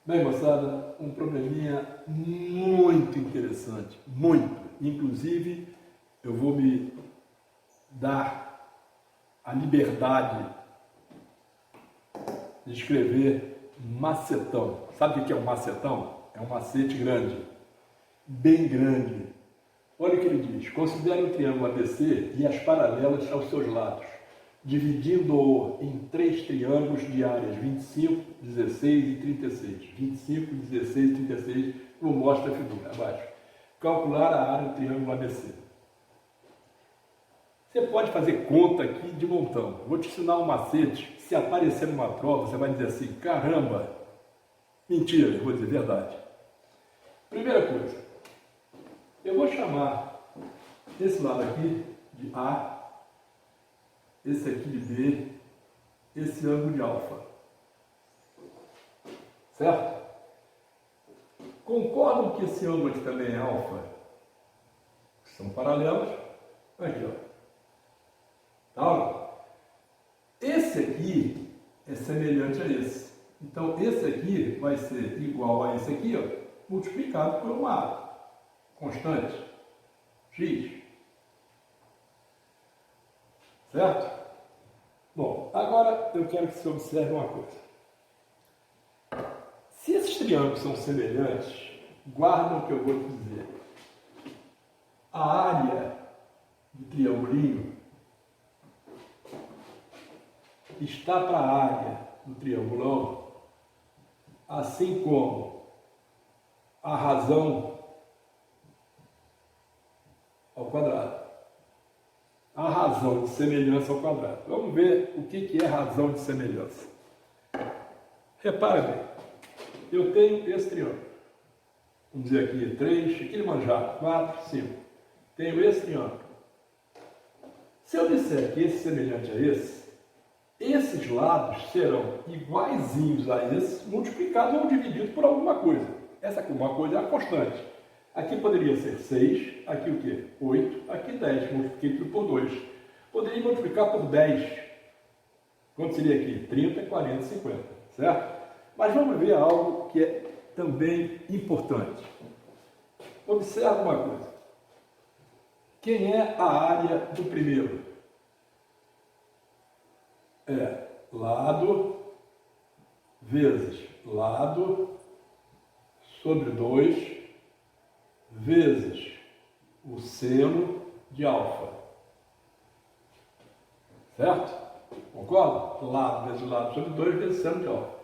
Bem, moçada, um probleminha muito interessante, muito. Inclusive, eu vou me dar a liberdade de escrever macetão. Sabe o que é um macetão? É um macete grande, bem grande. Olha o que ele diz: considere o triângulo ABC e as paralelas aos seus lados, dividindo-o em 3 triângulos de áreas 25, 16 e 36. 25, 16 e 36, como mostra a figura abaixo. Calcular a área do triângulo ABC. Você pode fazer conta aqui de montão. Vou te ensinar um macete. Se aparecer numa prova, você vai dizer assim: caramba, mentira, eu vou dizer verdade. Primeira coisa, eu vou chamar esse lado aqui de A, esse aqui de B, esse ângulo de alfa. Certo? Concordam que esse ângulo aqui também é alfa? São paralelos. Aqui, ó. Tá? Esse aqui é semelhante a esse. Então, esse aqui vai ser igual a esse aqui, ó, multiplicado por uma constante, x. Certo? Bom, agora eu quero que você observe uma coisa. Se esses triângulos são semelhantes, guardem o que eu vou te dizer. A área do triangulinho está para a área do triangulão, assim como a razão ao quadrado. A razão de semelhança ao quadrado. Vamos ver o que é razão de semelhança. Repare bem, eu tenho esse triângulo. Vamos dizer aqui 3, aqui manjar, 4, 5. Tenho esse triângulo. Se eu disser que esse é semelhante a esse, esses lados serão iguaizinhos a esse, multiplicados ou divididos por alguma coisa. Essa alguma coisa é a constante. Aqui poderia ser 6, aqui o quê? 8, aqui 10, multipliquei tudo por 2. Poderia multiplicar por 10. Quanto seria aqui? 30, 40, 50, certo? Mas vamos ver algo que é também importante. Observe uma coisa. Quem é a área do primeiro? É lado vezes lado sobre 2 vezes o seno de alfa. Certo? Concorda? Lado vezes lado sobre 2 vezes seno de alfa.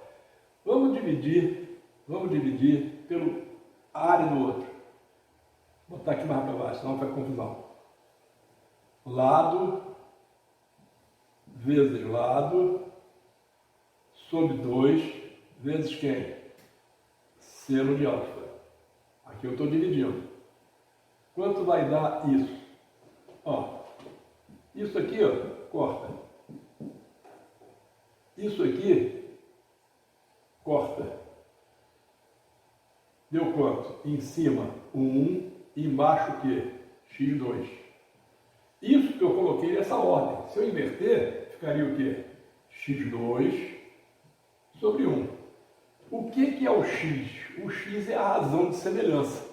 Vamos dividir pelo área do outro. Vou botar aqui mais para baixo, senão faz confusão. Lado vezes lado sobre 2 vezes quem? Seno de alfa. Aqui eu estou dividindo. Quanto vai dar isso? Ó, isso aqui, ó, corta. Isso aqui, corta. Deu quanto? Em cima, 1, e embaixo o quê? x2. Isso que eu coloquei nessa ordem. Se eu inverter, ficaria o quê? x2 sobre 1. O que é o x? O x é a razão de semelhança.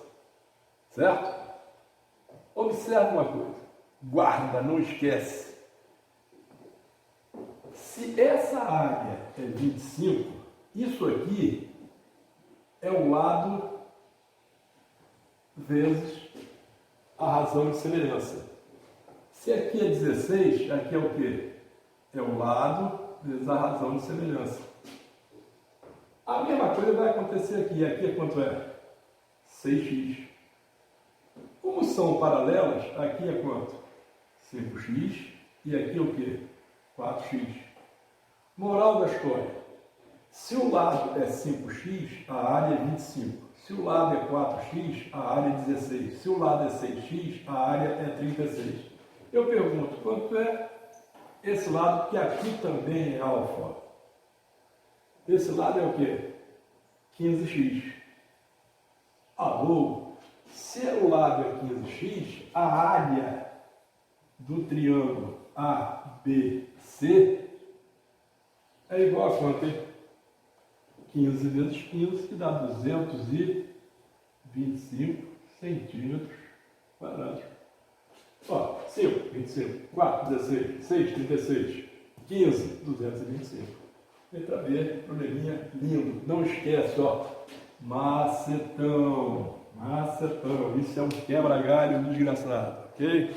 Certo? Observe uma coisa. Guarda, não esquece. Se essa área é 25, isso aqui é o lado vezes a razão de semelhança. Se aqui é 16, aqui é o quê? É o lado vezes a razão de semelhança. A mesma coisa vai acontecer aqui. Aqui é quanto é? 6x. Como são paralelas, aqui é quanto? 5x. E aqui é o quê? 4x. Moral da história. Se o lado é 5x, a área é 25. Se o lado é 4x, a área é 16. Se o lado é 6x, a área é 36. Eu pergunto, quanto é esse lado que aqui também é alfa? Esse lado é o quê? 15x. Alô? Se o lado é 15x, a área do triângulo ABC é igual a quanto, hein? 15 vezes 15, que dá 225 centímetros quadrados. Ó, 5, 25, 4, 16, 6, 36, 15, 225. Letra B, probleminha lindo. Não esquece, ó, macetão. Macetão, isso é um quebra-galho desgraçado, ok?